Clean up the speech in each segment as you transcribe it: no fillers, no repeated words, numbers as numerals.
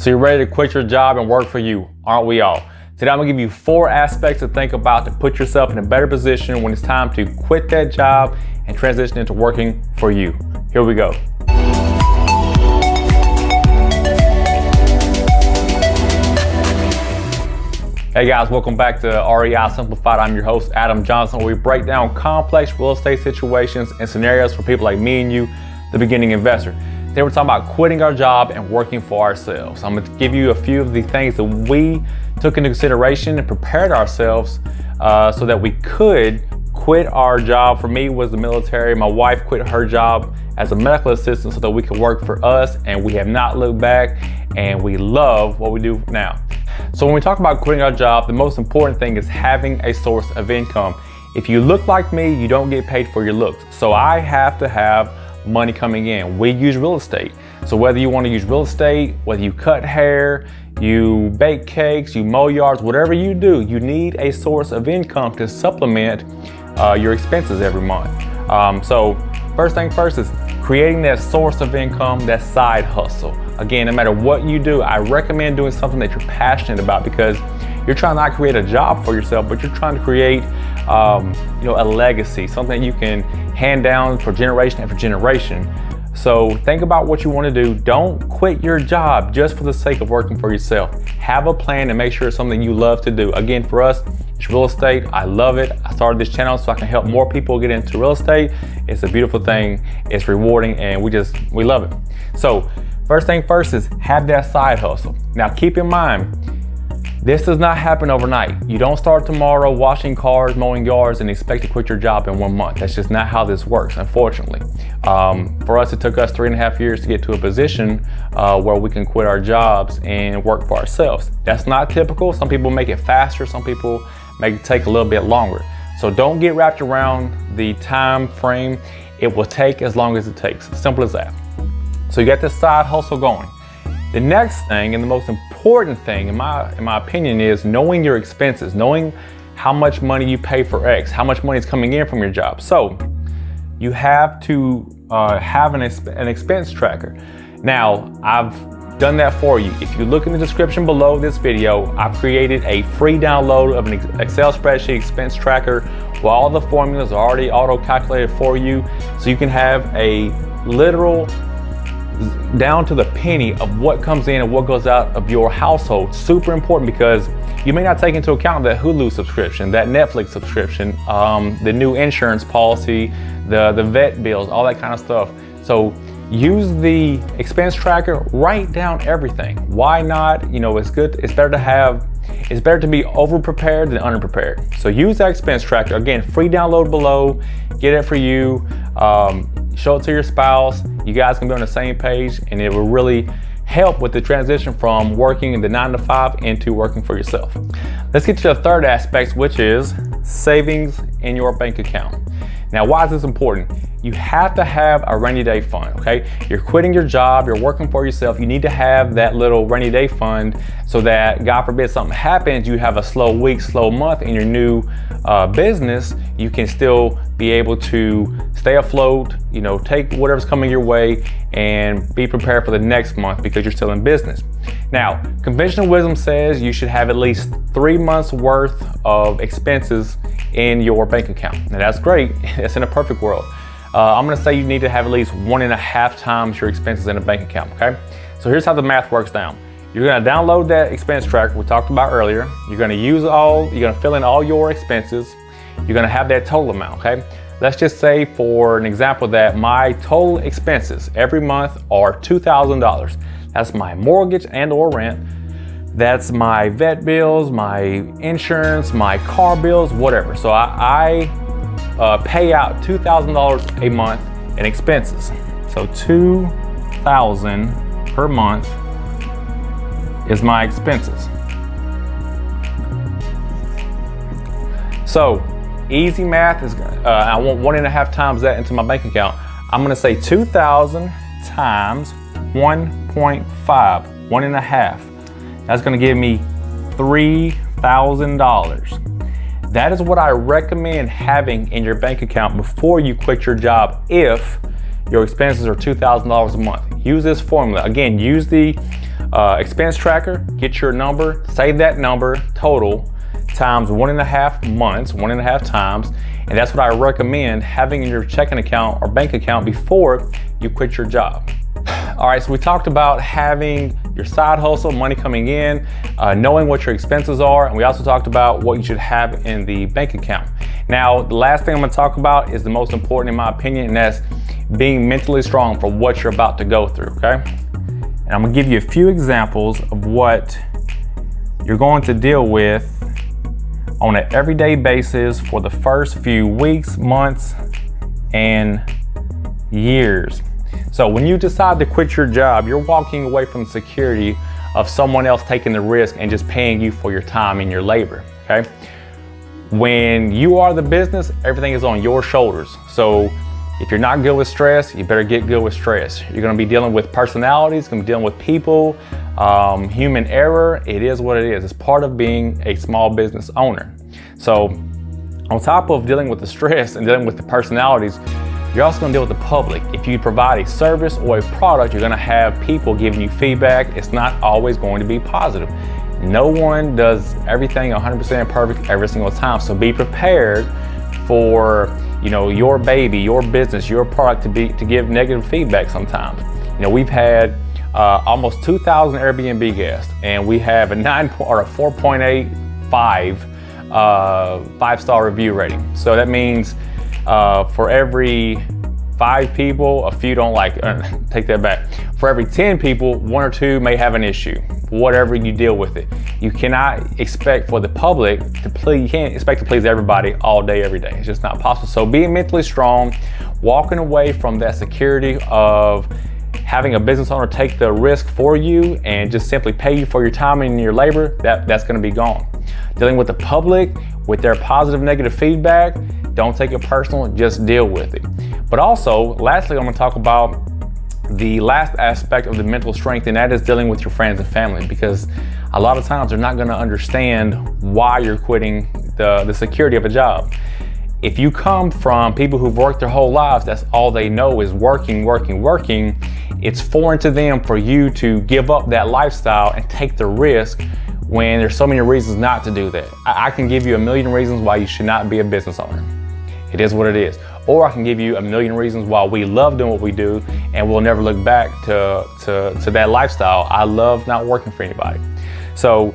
So you're ready to quit your job and work for you, aren't we all? Today I'm gonna give you 4 aspects to think about to put yourself in a better position when it's time to quit that job and transition into working for you. Here we go. Hey guys, welcome back to REI Simplified. I'm your host, Adam Johnson, where we break down complex real estate situations and scenarios for people like me and you, the beginning investor. Today we're talking about quitting our job and working for ourselves. I'm going to give you a few of the things that we took into consideration and prepared ourselves so that we could quit our job. For me, it was the military. My wife quit her job as a medical assistant so that we could work for us, and we have not looked back, and we love what we do now. So when we talk about quitting our job, the most important thing is having a source of income. If you look like me, you don't get paid for your looks. So I have to have money coming in. We use real estate. So whether you want to use real estate, whether you cut hair, you bake cakes, you mow yards, whatever you do, you need a source of income to supplement your expenses every month. So first thing first is creating that source of income, that side hustle. Again, no matter what you do, I recommend doing something that you're passionate about, because you're trying to not create a job for yourself, but you're trying to create a legacy, something you can hand down for generation after generation. So think about what you want to do. Don't quit your job just for the sake of working for yourself. Have a plan and make sure it's something you love to do. Again, for us, it's real estate. I love it. I started this channel so I can help more people get into real estate. It's a beautiful thing. It's rewarding, and we love it. So first thing first is have that side hustle. Now keep in mind, this does not happen overnight. You don't start tomorrow washing cars, mowing yards, and expect to quit your job in 1 month. That's just not how this works, unfortunately. For us, it took us 3.5 years to get to a position where we can quit our jobs and work for ourselves. That's not typical. Some people make it faster. Some people make it take a little bit longer. So don't get wrapped around the time frame. It will take as long as it takes. Simple as that. So you got this side hustle going. The next thing, and the most important thing in my opinion, is knowing your expenses, knowing how much money you pay for X, how much money is coming in from your job. So you have to have an expense tracker. Now, I've done that for you. If you look in the description below this video, I've created a free download of an Excel spreadsheet expense tracker where all the formulas are already auto-calculated for you, so you can have a literal down to the penny of what comes in and what goes out of your household. Super important, because you may not take into account that Hulu subscription, that Netflix subscription, the new insurance policy, the vet bills, all that kind of stuff. So use the expense tracker, write down everything. Why not? It's good. It's better to be over prepared than unprepared. So use that expense tracker. Again, free download below. Get it for you. Show it to your spouse. You guys can be on the same page, and it will really help with the transition from working in the 9 to 5 into working for yourself. Let's get to the third aspect, which is savings in your bank account. Now, why is this important? You have to have a rainy day fund, okay? You're quitting your job, you're working for yourself. You need to have that little rainy day fund so that, God forbid, something happens, you have a slow week, slow month in your new business, you can still be able to stay afloat, take whatever's coming your way and be prepared for the next month because you're still in business. Now, conventional wisdom says you should have at least 3 months worth of expenses in your bank account. Now that's great, that's in a perfect world. I'm gonna say you need to have at least 1.5 times your expenses in a bank account, okay? So here's how the math works down. You're gonna download that expense tracker we talked about earlier. You're gonna fill in all your expenses. You're gonna have that total amount, okay? Let's just say, for an example, that my total expenses every month are $2,000. That's my mortgage and or rent. That's my vet bills, my insurance, my car bills, whatever. So I pay out $2,000 a month in expenses. So $2,000 per month is my expenses. So easy math is, I want 1.5 times that into my bank account. I'm gonna say 2,000 times 1.5, 1.5. That's gonna give me $3,000. That is what I recommend having in your bank account before you quit your job if your expenses are $2,000 a month. Use this formula. Again, use the expense tracker, get your number, save that number total times 1.5 months, 1.5 times, and that's what I recommend having in your checking account or bank account before you quit your job. All right, so we talked about having your side hustle, money coming in, knowing what your expenses are, and we also talked about what you should have in the bank account. Now, the last thing I'm gonna talk about is the most important in my opinion, and that's being mentally strong for what you're about to go through, okay? And I'm gonna give you a few examples of what you're going to deal with on an everyday basis for the first few weeks, months, and years. So when you decide to quit your job, you're walking away from the security of someone else taking the risk and just paying you for your time and your labor, okay? When you are the business, everything is on your shoulders. So if you're not good with stress, you better get good with stress. You're gonna be dealing with personalities, gonna be dealing with people, human error. It is what it is. It's part of being a small business owner. So on top of dealing with the stress and dealing with the personalities, you're also gonna deal with the public. If you provide a service or a product, you're gonna have people giving you feedback. It's not always going to be positive. No one does everything 100% perfect every single time. So be prepared for, you know, your baby, your business, your product to give negative feedback sometimes. You know, we've had almost 2,000 Airbnb guests, and we have a 4.85 5-star review rating. So that means for every 5 people, a few don't like it. Take that back. For every 10 people, 1 or 2 may have an issue. Whatever you deal with it. You cannot expect for the public to please, you can't expect to please everybody all day, every day. It's just not possible. So being mentally strong, walking away from that security of having a business owner take the risk for you and just simply pay you for your time and your labor, that's gonna be gone. Dealing with the public, with their positive, negative feedback, don't take it personal, just deal with it. But also, lastly, I'm gonna talk about the last aspect of the mental strength, and that is dealing with your friends and family, because a lot of times they're not gonna understand why you're quitting the security of a job. If you come from people who've worked their whole lives, that's all they know is working, working, working, it's foreign to them for you to give up that lifestyle and take the risk when there's so many reasons not to do that. I can give you a million reasons why you should not be a business owner. It is what it is. Or I can give you a million reasons why we love doing what we do and we'll never look back to that lifestyle. I love not working for anybody. So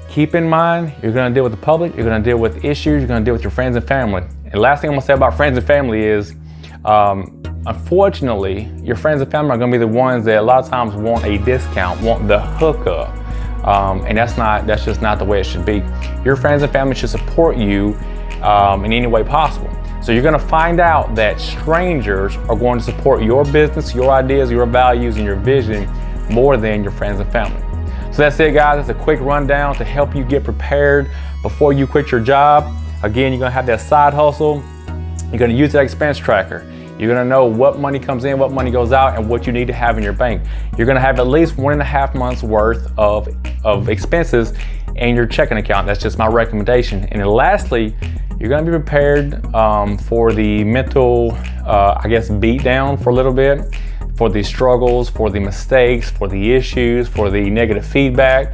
keep in mind, you're gonna deal with the public, you're gonna deal with issues, you're gonna deal with your friends and family. And last thing I'm gonna say about friends and family is, unfortunately, your friends and family are gonna be the ones that a lot of times want a discount, want the hookup. And that's just not the way it should be. Your friends and family should support you in any way possible. So you're gonna find out that strangers are going to support your business, your ideas, your values, and your vision more than your friends and family. So that's it, guys. That's a quick rundown to help you get prepared before you quit your job. Again, you're gonna have that side hustle. You're gonna use that expense tracker. You're gonna know what money comes in, what money goes out, and what you need to have in your bank. You're gonna have at least 1.5 months worth of expenses in your checking account. That's just my recommendation. And then lastly, you're gonna be prepared for the mental, beat down for a little bit, for the struggles, for the mistakes, for the issues, for the negative feedback.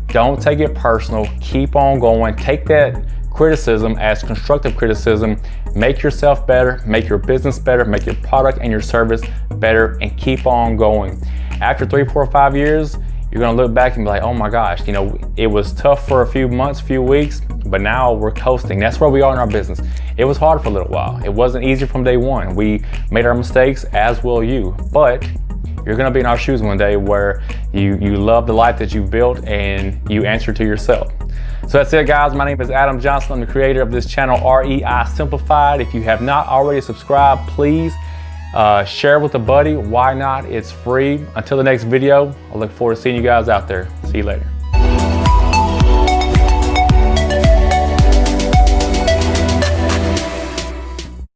Don't take it personal, keep on going. Take that criticism as constructive criticism. Make yourself better, make your business better, make your product and your service better, and keep on going. After 3, 4, 5 years, you're gonna look back and be like, oh my gosh, you know, it was tough for a few months, few weeks, but now we're coasting. That's where we are in our business. It was hard for a little while. It wasn't easy from day one. We made our mistakes, as will you, but you're gonna be in our shoes one day where you love the life that you've built and you answer to yourself. So that's it, guys. My name is Adam Johnson. I'm the creator of this channel, REI Simplified. If you have not already subscribed, please share with a buddy. Why not? It's free. Until the next video, I look forward to seeing you guys out there. See you later.